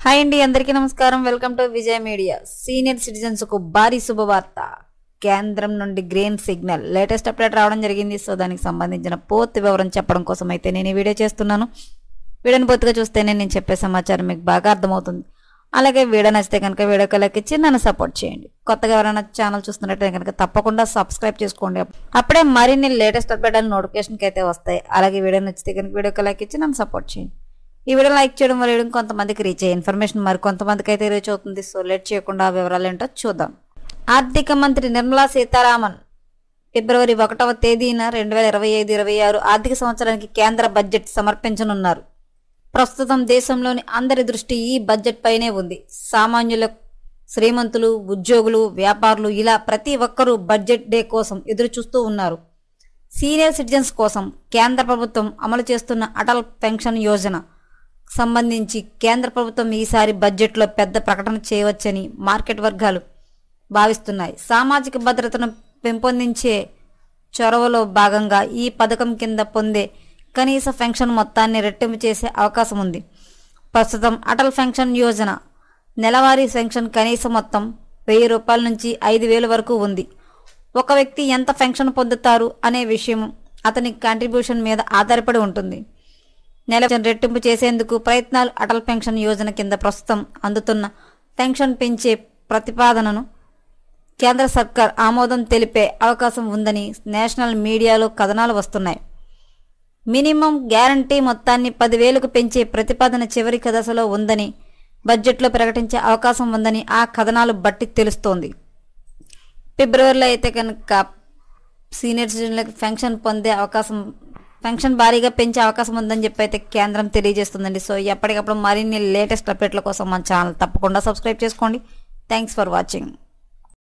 Hi అండి, అందరికీ నమస్కారం. Welcome to Vijay media. Senior citizens కు భారీ శుభవార్త. కేంద్రం నుండి గ్రీన్ సిగ్నల్. లేటెస్ట్ అప్డేట్ రావడం జరిగింది. సో దానికి సంబంధించిన పూర్తి వివరం చెప్పడం కోసం అయితే నేను ఈ వీడియో చేస్తున్నాను. వీడియోని పూర్తిగా చూస్తేనే నేను చెప్పే సమాచారం మీకు బాగా అర్థమవుతుంది. అలాగే వీడియో నచ్చితే కనుక వీడియోకి లైక్ ఇచ్చి నన్ను సపోర్ట్ చేయండి. కొత్తగా ఎవరైనా ఛానల్ చూస్తున్నట్టే కనుక తప్పకుండా సబ్స్క్రైబ్ చేసుకోండి. అప్పుడే మరిన్ని లేటెస్ట్ అప్డేట్ నోటిఫికేషన్కి అయితే వస్తాయి. అలాగే వీడియో నచ్చితే కనుక వీడియోకి లైక్ ఇచ్చి నన్ను సపోర్ట్ చేయండి. ఈ వీడియో లైక్ చేయడం వల్ల కొంతమందికి రీచ్ అయ్యే ఇన్ఫర్మేషన్ మరి కొంతమందికి అయితే రీచ్ అవుతుంది. సో లేట్ చేయకుండా వివరాలు ఏంటో చూద్దాం. ఆర్థిక మంత్రి నిర్మలా సీతారామన్ ఫిబ్రవరి 1వ తేదీన 2025-26 ఆర్థిక సంవత్సరానికి కేంద్ర బడ్జెట్ సమర్పించనున్నారు. ప్రస్తుతం దేశంలోని అందరి దృష్టి ఈ బడ్జెట్ పైనే ఉంది. సామాన్యుల, శ్రీమంతులు, ఉద్యోగులు, వ్యాపారులు ఇలా ప్రతి ఒక్కరూ బడ్జెట్ డే కోసం ఎదురు చూస్తూ ఉన్నారు. సీనియర్ సిటిజన్స్ కోసం కేంద్ర ప్రభుత్వం అమలు చేస్తున్న అటల్ పెన్షన్ యోజన సంబంధించి కేంద్ర ప్రభుత్వం ఈసారి బడ్జెట్లో పెద్ద ప్రకటన చేయవచ్చని మార్కెట్ వర్గాలు భావిస్తున్నాయి. సామాజిక భద్రతను పెంపొందించే చొరవలో భాగంగా ఈ పథకం కింద పొందే కనీస పెన్షన్ మొత్తాన్ని రెట్టింపు చేసే అవకాశం ఉంది. ప్రస్తుతం అటల్ పెన్షన్ యోజన నెలవారీ పెన్షన్ కనీస మొత్తం 1000 రూపాయల నుంచి 5000 వరకు ఉంది. ఒక వ్యక్తి ఎంత పెన్షన్ పొందుతారు అనే విషయం అతని కాంట్రిబ్యూషన్ మీద ఆధారపడి ఉంటుంది. నెల రెట్టింపు చేసేందుకు ప్రయత్నాలు. అటల్ పెన్షన్ యోజన కింద ప్రస్తుతం అందుతున్న పెన్షన్ పెంచే ప్రతిపాదనను కేంద్ర సర్కార్ ఆమోదం తెలిపే అవకాశం ఉందని నేషనల్ మీడియాలో కథనాలు వస్తున్నాయి. మినిమం గ్యారంటీ మొత్తాన్ని 10,000కు పెంచే ప్రతిపాదన చివరి దశలో ఉందని, బడ్జెట్లో ప్రకటించే అవకాశం ఉందని ఆ కథనాలు బట్టి తెలుస్తోంది. ఫిబ్రవరిలో అయితే కనుక సీనియర్ సిటిజన్లకు పెన్షన్ పొందే అవకాశం, పెన్షన్ భారీగా పెంచే అవకాశం ఉందని చెప్పి అయితే కేంద్రం తెలియజేస్తుందండి. సో ఎప్పటికప్పుడు మరిన్ని లేటెస్ట్ అప్డేట్ల కోసం మన ఛానల్ తప్పకుండా సబ్స్క్రైబ్ చేసుకోండి. Thanks for watching.